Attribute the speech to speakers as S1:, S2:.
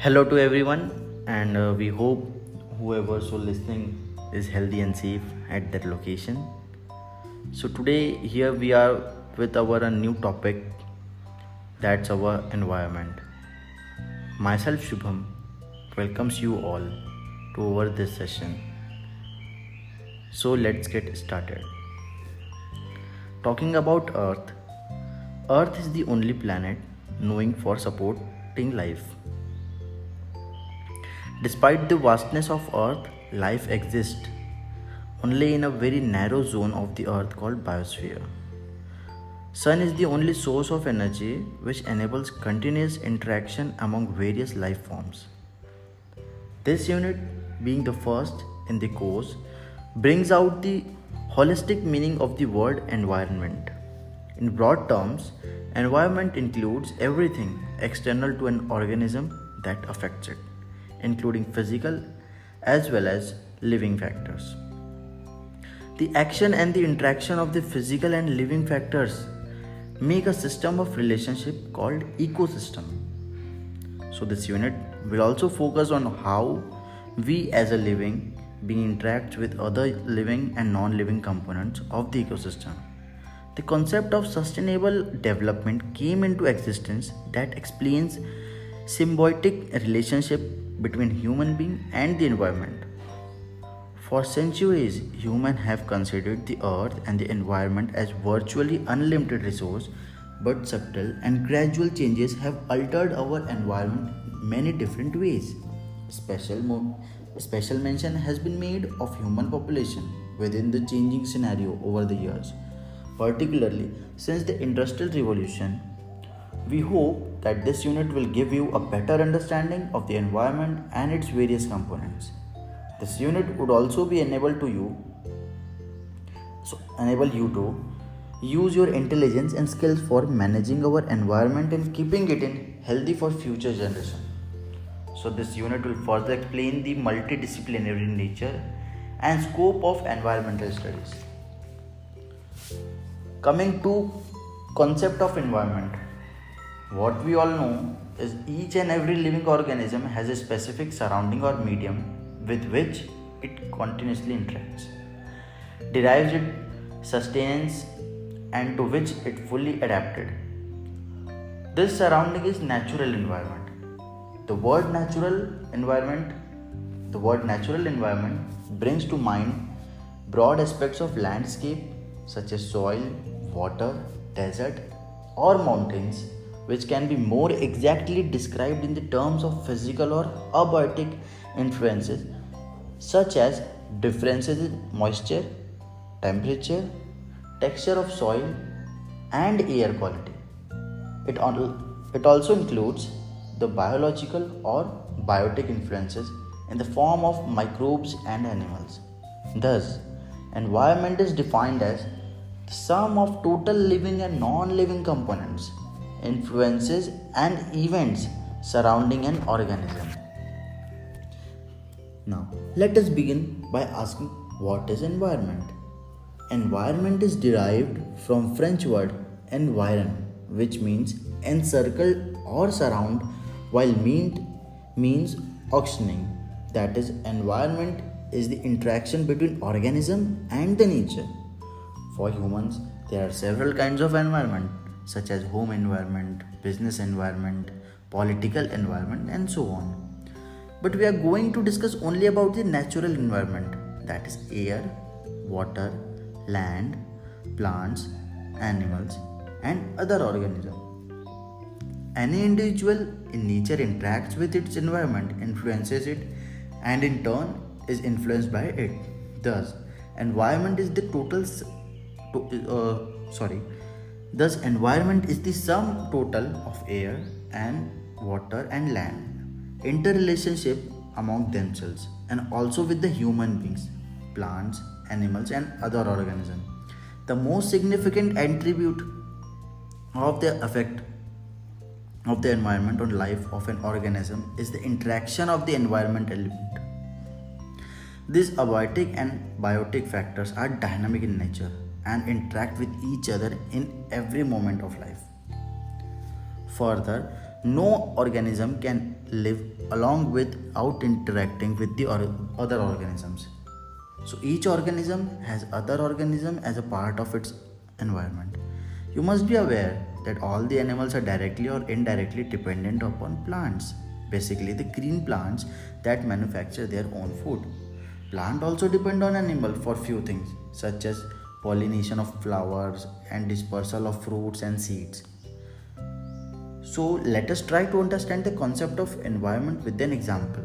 S1: Hello to everyone, and we hope whoever so listening is healthy and safe at that location. So today here we are with our new topic, that's our environment. Myself Shubham welcomes you all to over this session. So let's get started. Talking about Earth. Earth is the only planet known for supporting life. Despite the vastness of Earth, life exists only in a very narrow zone of the Earth called biosphere. Sun is the only source of energy which enables continuous interaction among various life forms. This unit, being the first in the course, brings out the holistic meaning of the word environment. In broad terms, environment includes everything external to an organism that affects it, including physical as well as living factors. The action and the interaction of the physical and living factors make a system of relationship called ecosystem. So this unit will also focus on how we as a living being interacts with other living and non-living components of the ecosystem. The concept of sustainable development came into existence that explains symbiotic relationship between human being and the environment. For centuries, humans have considered the earth and the environment as virtually unlimited resource, but subtle and gradual changes have altered our environment many different ways. Special mention has been made of human population within the changing scenario over the years, particularly since the Industrial Revolution. We hope that this unit will give you a better understanding of the environment and its various components. This unit would also be enable you to use your intelligence and skills for managing our environment and keeping it in healthy for future generation. So this unit will further explain the multidisciplinary nature and scope of environmental studies. Coming to concept of environment. What we all know is each and every living organism has a specific surrounding or medium with which it continuously interacts, derives its sustenance, and to which it fully adapted. This surrounding is natural environment. The word natural environment brings to mind broad aspects of landscape such as soil, water, desert, or mountains, which can be more exactly described in the terms of physical or abiotic influences such as differences in moisture, temperature, texture of soil, and air quality. It also includes the biological or biotic influences in the form of microbes and animals. Thus, environment is defined as the sum of total living and non-living components, influences, and events surrounding an organism. Now, let us begin by asking what is environment? Environment is derived from French word environ, which means encircle or surround, while means auctioning. That is, environment is the interaction between organism and the nature. For humans, there are several kinds of environment such as home environment, business environment, political environment, and so on. But we are going to discuss only about the natural environment, that is air, water, land, plants, animals, and other organisms. Any individual in nature interacts with its environment, influences it, and in turn is influenced by it. Thus, environment is the Thus, environment is the sum total of air and water and land, interrelationship among themselves, and also with the human beings, plants, animals, and other organisms. The most significant attribute of the effect of the environment on life of an organism is the interaction of the environment element. These abiotic and biotic factors are dynamic in nature and interact with each other in every moment of life. Further, No organism can live along without interacting with the other organisms. So each organism has other organism as a part of its environment. You must be aware that all the animals are directly or indirectly dependent upon plants. Basically, the green plants that manufacture their own food. Plants also depend on animal for few things such as pollination of flowers and dispersal of fruits and seeds. So let us try to understand the concept of environment with an example.